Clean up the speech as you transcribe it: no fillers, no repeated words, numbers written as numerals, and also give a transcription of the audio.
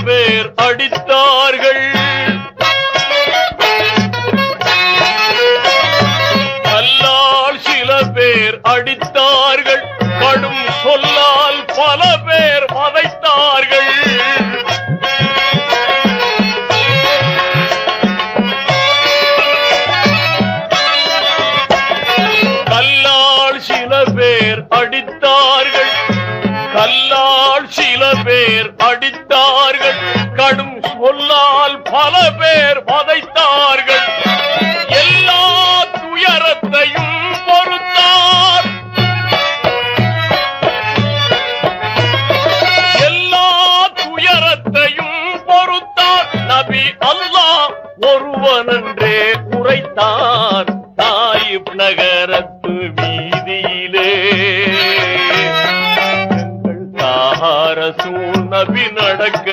பேர் அடித்தார்கள். கல்லால் சில பேர் அடித்தார்கள். கடும் சொல்லால் பல பேர் வதைத்தார்கள். கல்லால் சில பேர் அடித்தார்கள். கல்லால் சில பேர் அடித்தார்கள். கடும் சொல்லால் பல பேர்